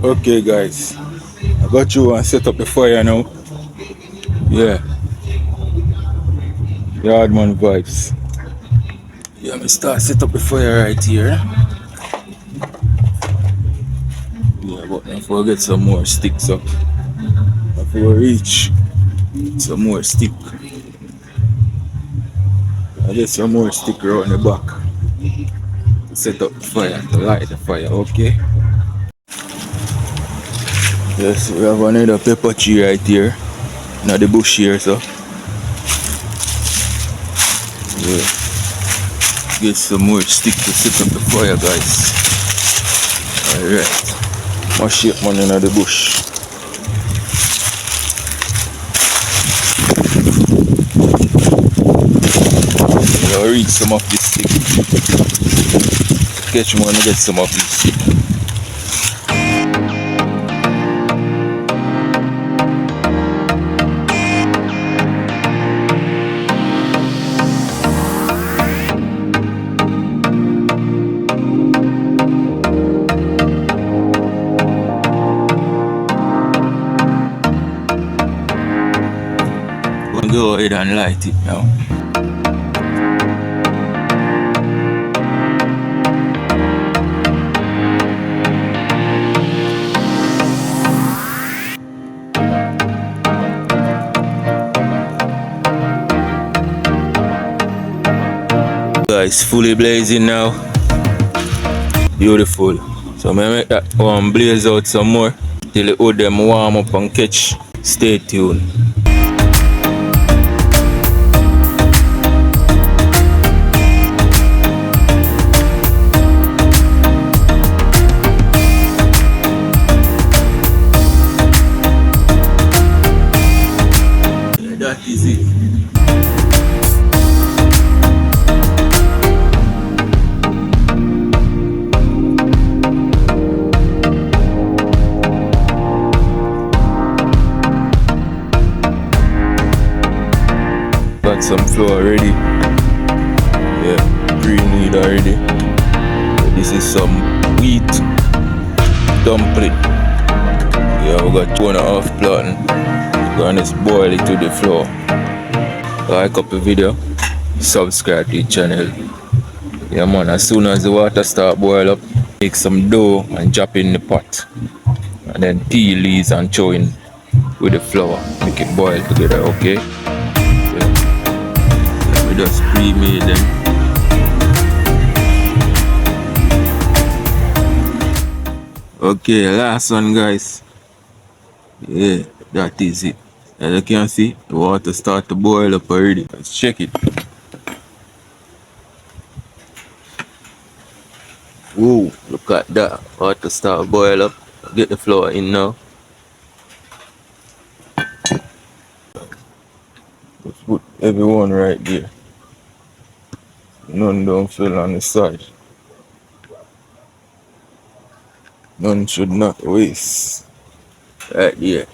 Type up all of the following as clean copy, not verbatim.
Okay guys, I got you and set up the fire now. Yeah, Yaadman vibes. Yeah, me start set up the fire right here. Yeah, but before I get some more sticks up. Before I reach some more stick. I get some more stick around the back. To set up the fire, to light the fire, okay? Yes, we have another pepper tree right here. Now the bush here, so. Yeah. Get some more stick to set up the fire, guys. Alright. More shape man in the bush. I'll reach some of this stick. Catch one to get some of this stick. Go ahead and light it now. Guys, fully blazing now. Beautiful. So I'm gonna make that one blaze out some more till the wood them warm up and catch. Stay tuned. That is it. Got some flour already. Yeah, pre-knead already. This is some wheat dumpling. Yeah, we got 2.5 plantains. Gonna just boil it to the flour. Like up the video, subscribe to the channel. Yeah man, as soon as the water start boil up, make some dough and drop in the pot. And then peel these and throw in with the flour. Make it boil together, okay? Yeah. We just pre-made them. Okay, last one guys. Yeah, that is it. As you can see, the water start to boil up already. Let's check it. Whoa, look at that. Water start to boil up. Get the flour in now. Let's put everyone right there. None don't fill on the side. None should not waste. Right there.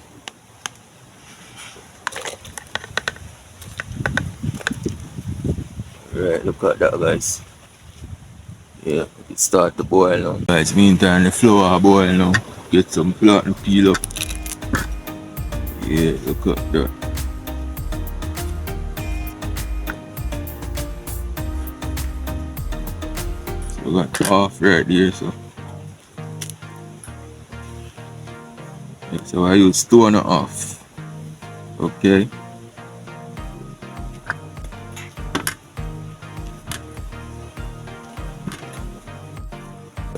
Right, look at that guys. Yeah, it start to boil now. Guys, meantime the flour boil now. Get some plantain peel up. Yeah, look at that. So we got half right there, so. Yeah, so I use 2.5. Okay.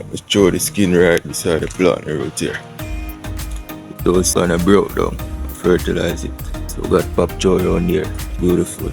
Let's throw the skin right beside the plant right here. Those kind of broke down, fertilize it. So we got pop joy on here, beautiful.